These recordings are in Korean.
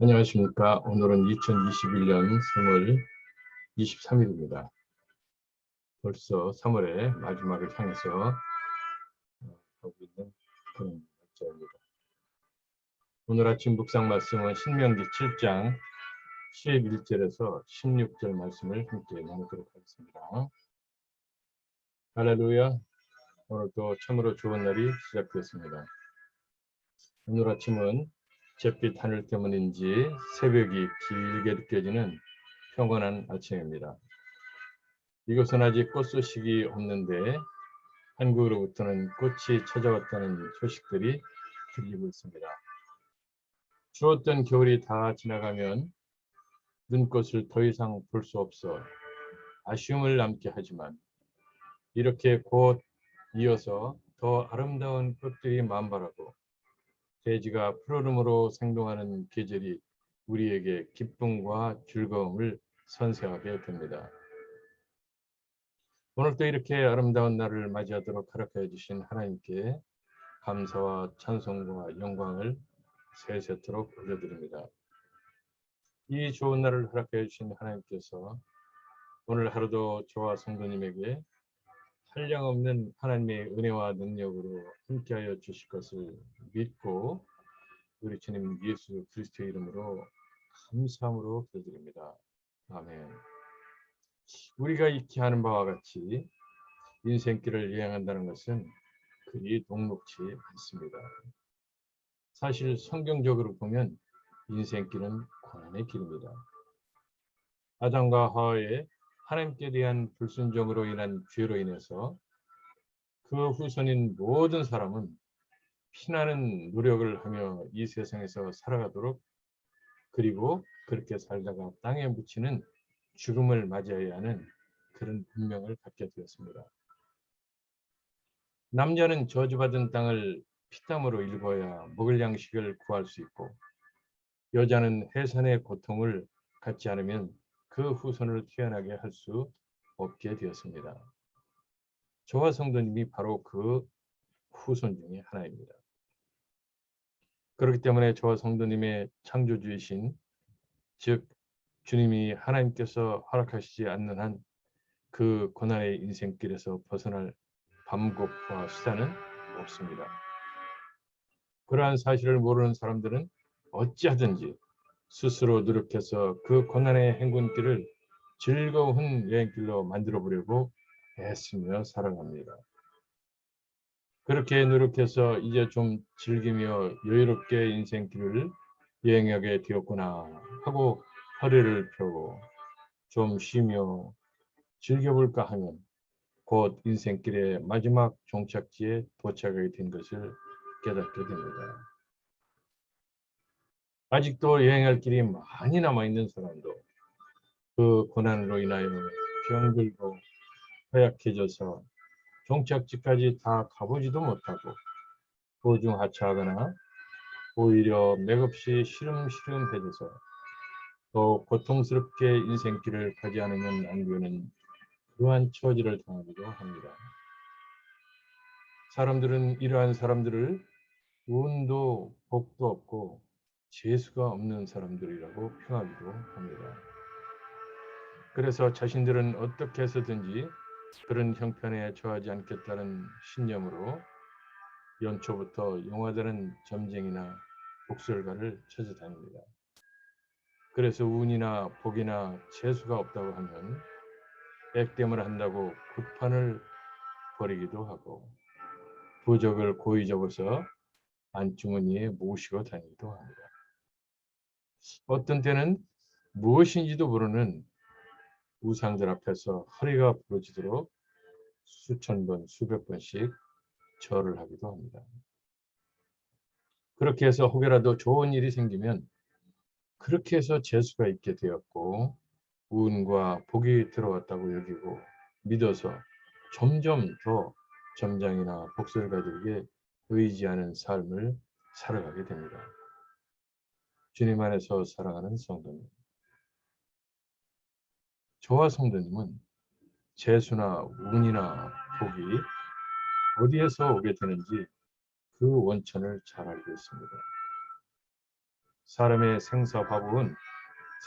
안녕하십니까. 오늘은 2021년 3월 23일입니다. 벌써 3월의 마지막을 향해서 하고 있는 그런 날짜입니다. 오늘 아침 묵상 말씀은 신명기 7장 11절에서 16절 말씀을 함께 나누도록 하겠습니다. 할렐루야. 오늘도 참으로 좋은 날이 시작됐습니다. 오늘 아침은 잿빛 하늘 때문인지 새벽이 길게 느껴지는 평온한 아침입니다. 이곳은 아직 꽃 소식이 없는데 한국으로부터는 꽃이 찾아왔다는 소식들이 들리고 있습니다. 추웠던 겨울이 다 지나가면 눈꽃을 더 이상 볼 수 없어 아쉬움을 남게 하지만 이렇게 곧 이어서 더 아름다운 꽃들이 만발하고 대지가 푸르름으로 생동하는 계절이 우리에게 기쁨과 즐거움을 선사하게 됩니다. 오늘도 이렇게 아름다운 날을 맞이하도록 허락해 주신 하나님께 감사와 찬송과 영광을 세세토록 올려드립니다. 이 좋은 날을 허락해 주신 하나님께서 오늘 하루도 저와 성도님에게 한량없는 하나님의 은혜와 능력으로 함께하여 주실 것을 믿고 우리 주님 예수 그리스도의 이름으로 감사함으로 기도드립니다. 아멘. 우리가 익히 하는 바와 같이 인생길을 여행한다는 것은 그리 녹록지 않습니다. 사실 성경적으로 보면 인생길은 고난의 길입니다. 아담과 하와의 하나님께 대한 불순종으로 인한 죄로 인해서 그 후손인 모든 사람은 피나는 노력을 하며 이 세상에서 살아가도록 그리고 그렇게 살다가 땅에 묻히는 죽음을 맞이해야 하는 그런 운명을 갖게 되었습니다. 남자는 저주받은 땅을 피땀으로 일궈야 먹을 양식을 구할 수 있고 여자는 해산의 고통을 갖지 않으면 그 후손을 태어나게 할 수 없게 되었습니다. 저와 성도님이 바로 그 후손 중에 하나입니다. 그렇기 때문에 저와 성도님의 창조주이신 즉 주님이 하나님께서 허락하시지 않는 한 그 고난의 인생길에서 벗어날 방법과 수단은 없습니다. 그러한 사실을 모르는 사람들은 어찌하든지 스스로 노력해서 그 고난의 행군길을 즐거운 여행길로 만들어 보려고 애쓰며 살아갑니다. 그렇게 노력해서 이제 좀 즐기며 여유롭게 인생길을 여행하게 되었구나 하고 허리를 펴고 좀 쉬며 즐겨볼까 하면 곧 인생길의 마지막 종착지에 도착하게 된 것을 깨닫게 됩니다. 아직도 여행할 길이 많이 남아있는 사람도 그 고난으로 인하여 병들고 허약해져서 종착지까지 다 가보지도 못하고 도중하차하거나 오히려 맥없이 시름시름해져서 더 고통스럽게 인생길을 가지 않으면 안 되는 그러한 처지를 당하기도 합니다. 사람들은 이러한 사람들을 운도 복도 없고 재수가 없는 사람들이라고 평하기도 합니다. 그래서 자신들은 어떻게 해서든지 그런 형편에 처하지 않겠다는 신념으로 연초부터 용화되는 점쟁이나 복술가를 찾아다닙니다. 그래서 운이나 복이나 재수가 없다고 하면 액땜을 한다고 급판을 벌이기도 하고 부적을 고이 적어서 안주머니에 모시고 다니기도 합니다. 어떤 때는 무엇인지도 모르는 우상들 앞에서 허리가 부러지도록 수천 번, 수백 번씩 절을 하기도 합니다. 그렇게 해서 혹여라도 좋은 일이 생기면 그렇게 해서 재수가 있게 되었고 운과 복이 들어왔다고 여기고 믿어서 점점 더 점장이나 복술가들에게 의지하는 삶을 살아가게 됩니다. 주님 안에서 사랑하는 성도님, 저와 성도님은 재수나 운이나 복이 어디에서 오게 되는지 그 원천을 잘 알고 있습니다. 사람의 생사화복은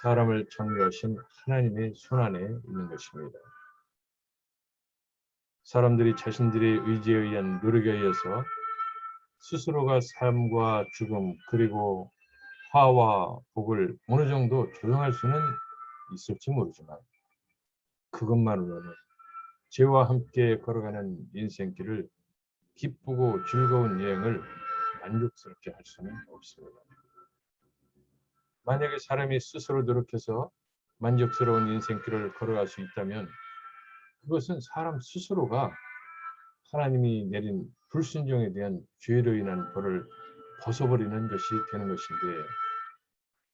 사람을 창조하신 하나님의 손안에 있는 것입니다. 사람들이 자신들의 의지에 의한 노력에 의해서 스스로가 삶과 죽음 그리고 화와 복을 어느 정도 조정할 수는 있을지 모르지만 그것만으로는 죄와 함께 걸어가는 인생길을 기쁘고 즐거운 여행을 만족스럽게 할 수는 없습니다. 만약에 사람이 스스로 노력해서 만족스러운 인생길을 걸어갈 수 있다면 그것은 사람 스스로가 하나님이 내린 불순종에 대한 죄로 인한 벌을 벗어버리는 것이 되는 것인데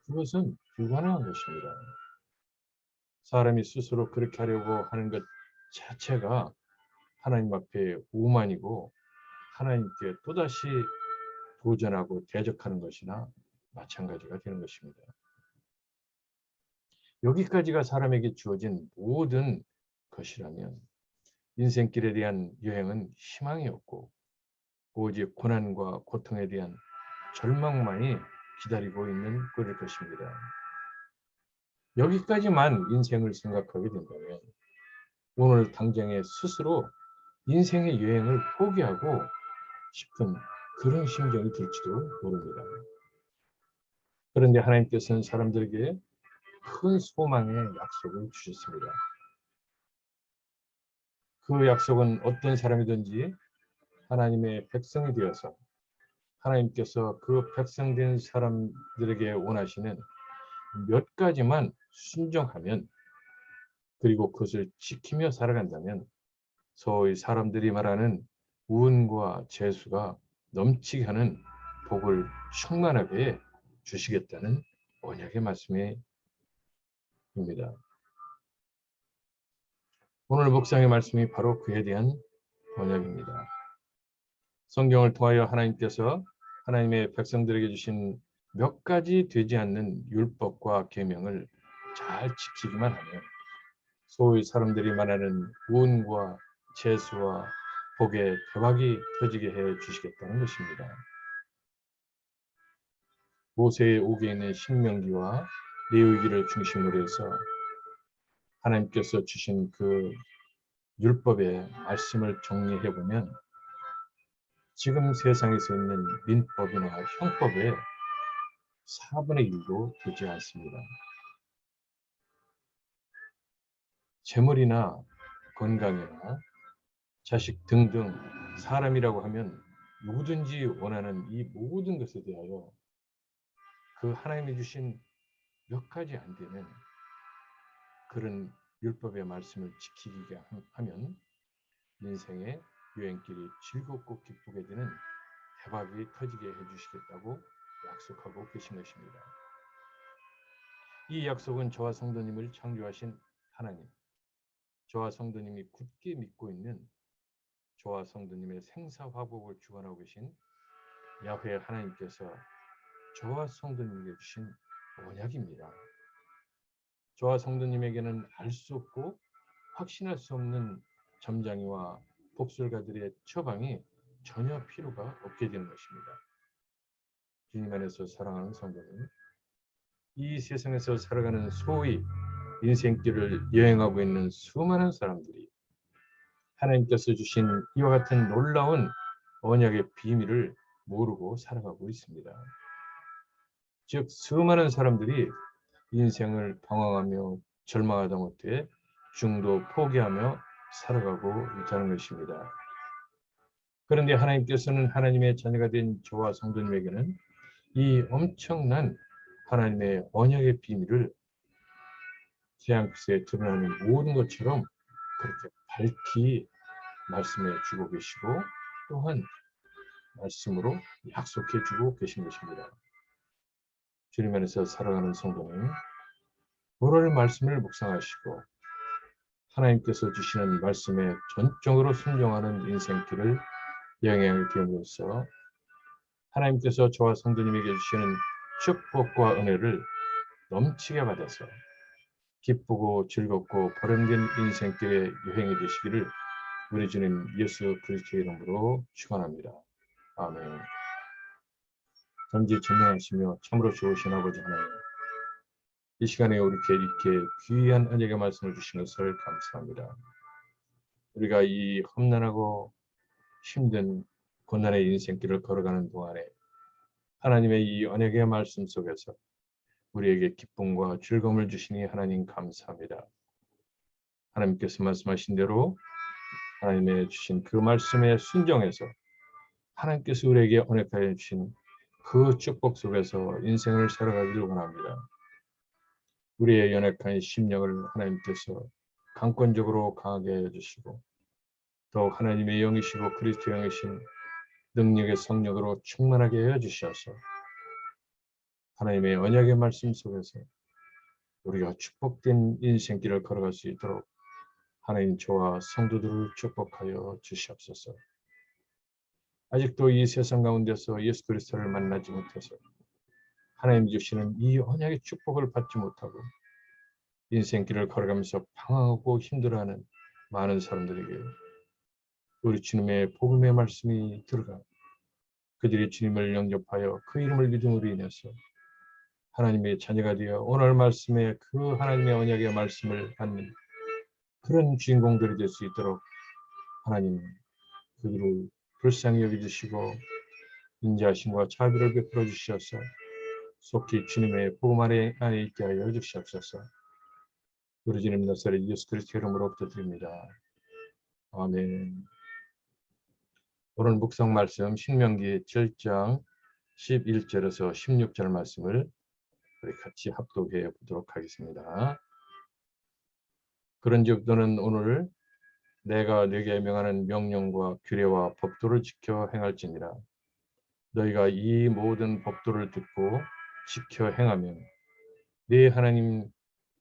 그것은 불가능한 것입니다. 사람이 스스로 그렇게 하려고 하는 것 자체가 하나님 앞에 오만이고 하나님께 또다시 도전하고 대적하는 것이나 마찬가지가 되는 것입니다. 여기까지가 사람에게 주어진 모든 것이라면 인생길에 대한 여행은 희망이 없고 오직 고난과 고통에 대한 절망만이 기다리고 있는 꼴일 것입니다. 여기까지만 인생을 생각하게 된다면 오늘 당장에 스스로 인생의 여행을 포기하고 싶은 그런 심정이 들지도 모릅니다. 그런데 하나님께서는 사람들에게 큰 소망의 약속을 주셨습니다. 그 약속은 어떤 사람이든지 하나님의 백성이 되어서 하나님께서 그 백성된 사람들에게 원하시는 몇 가지만 순종하면 그리고 그것을 지키며 살아간다면 소위 사람들이 말하는 운과 재수가 넘치게 하는 복을 충만하게 주시겠다는 언약의 말씀입니다. 오늘 묵상의 말씀이 바로 그에 대한 언약입니다. 성경을 통하여 하나님께서 하나님의 백성들에게 주신 몇 가지 되지 않는 율법과 계명을 잘 지키기만 하면 소위 사람들이 말하는 운과 재수와 복의 대박이 터지게 해 주시겠다는 것입니다. 모세의 옥에 있는 신명기와 레위기를 중심으로 해서 하나님께서 주신 그 율법의 말씀을 정리해 보면 지금 세상에서 있는 민법이나 형법의 4분의 1도 되지 않습니다. 재물이나 건강이나 자식 등등 사람이라고 하면 누구든지 원하는 이 모든 것에 대하여 그 하나님이 주신 몇 가지 안 되는 그런 율법의 말씀을 지키게 하면 인생의 여행길이 즐겁고 기쁘게 되는 대박이 터지게 해주시겠다고 약속하고 계신 것입니다. 이 약속은 저와 성도님을 창조하신 하나님, 저와 성도님이 굳게 믿고 있는 저와 성도님의 생사화복을 주관하고 계신 야훼 하나님께서 저와 성도님에게 주신 언약입니다. 저와 성도님에게는 알 수 없고 확신할 수 없는 점장이와 복술가들의 처방이 전혀 필요가 없게 되는 것입니다. 주님 안에서 사랑하는 성도님, 이 세상에서 살아가는 소위 인생길을 여행하고 있는 수많은 사람들이 하나님께서 주신 이와 같은 놀라운 언약의 비밀을 모르고 살아가고 있습니다. 즉 수많은 사람들이 인생을 방황하며 절망하다 못해 중도 포기하며 살아가고 있다는 것입니다. 그런데 하나님께서는 하나님의 자녀가 된 저와 성도님에게는 이 엄청난 하나님의 언약의 비밀을 태양빛에 드러나는 모든 것처럼 그렇게 밝히 말씀해 주고 계시고 또한 말씀으로 약속해 주고 계신 것입니다. 주님 안에서 살아가는 성도는 오늘 말씀을 묵상하시고 하나님께서 주시는 말씀에 전적으로 순종하는 인생길을 여행하게 됨으로써 하나님께서 저와 성도님에게 주시는 축복과 은혜를 넘치게 받아서 기쁘고 즐겁고 보람된 인생길의 여행이 되시기를 우리 주님 예수 그리스도의 이름으로 축원합니다. 아멘. 전지전능하시며 참으로 좋으신 아버지 하나님, 이 시간에 우리께 이렇게 귀한 언약의 말씀을 주신 것을 감사합니다. 우리가 이 험난하고 힘든 고난의 인생길을 걸어가는 동안에 하나님의 이 언약의 말씀 속에서 우리에게 기쁨과 즐거움을 주시니 하나님 감사합니다. 하나님께서 말씀하신 대로 하나님의 주신 그 말씀에 순종해서 하나님께서 우리에게 언약하여 주신 그 축복 속에서 인생을 살아가기를 원합니다. 우리의 연약한 심령을 하나님께서 강권적으로 강하게 해주시고 더욱 하나님의 영이시고 그리스도 영이신 능력의 성령으로 충만하게 해주셔서 하나님의 언약의 말씀 속에서 우리가 축복된 인생길을 걸어갈 수 있도록 하나님 저와 성도들을 축복하여 주시옵소서. 아직도 이 세상 가운데서 예수 그리스도를 만나지 못해서 하나님 주시는 이 언약의 축복을 받지 못하고 인생길을 걸어가면서 방황하고 힘들어하는 많은 사람들에게 우리 주님의 복음의 말씀이 들어가 그들이 주님을 영접하여 그 이름을 믿음으로 인해서 하나님의 자녀가 되어 오늘 말씀에 그 하나님의 언약의 말씀을 받는 그런 주인공들이 될 수 있도록 하나님 그들을 불쌍히 여겨주시고 인자하심과 자비를 베풀어 주셔서 속히 주님의 복음 안에 있게 하여 주시옵소서. 우리 주님 나사렛 예수 그리스도 이름으로 부탁드립니다. 아멘. 오늘 묵상 말씀 신명기 7장 11절에서 16절 말씀을 우리 같이 합독해 보도록 하겠습니다. 그런즉 너는 오늘 내가 네게 명하는 명령과 규례와 법도를 지켜 행할지니라. 너희가 이 모든 법도를 듣고 지켜 행하면 네 하나님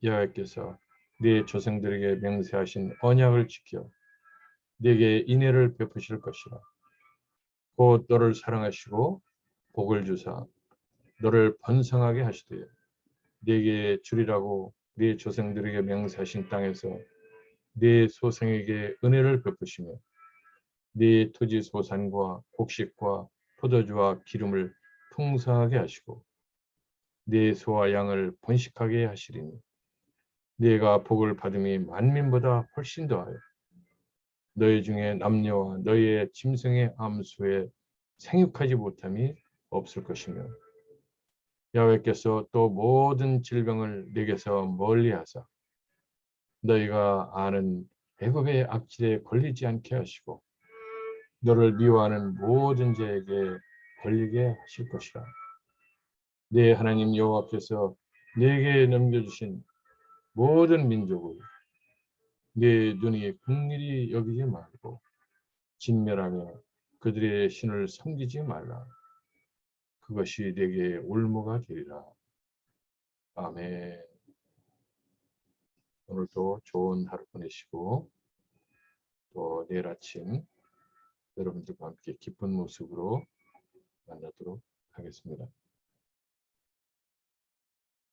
여호와께서 네 조상들에게 맹세하신 언약을 지켜 네게 인애를 베푸실 것이라. 곧 너를 사랑하시고 복을 주사 너를 번성하게 하시되 네게 주리라고 네 조상들에게 맹세하신 땅에서 네 소생에게 은혜를 베푸시며 네 토지 소산과 곡식과 포도주와 기름을 풍성하게 하시고 네 소와 양을 번식하게 하시리니 네가 복을 받음이 만민보다 훨씬 더하여 너희 중에 남녀와 너희의 짐승의 암수에 생육하지 못함이 없을 것이며 야훼께서 또 모든 질병을 네게서 멀리하사 너희가 아는 애굽의 악질에 걸리지 않게 하시고 너를 미워하는 모든 자에게 걸리게 하실 것이라. 네 하나님 여호와께서 네게 넘겨주신 모든 민족을 네 눈이 긍휼히 여기지 말고 진멸하며 그들의 신을 섬기지 말라. 그것이 네게 올무가 되리라. 아멘. 오늘도 좋은 하루 보내시고 또 내일 아침 여러분들과 함께 기쁜 모습으로 만나도록 하겠습니다.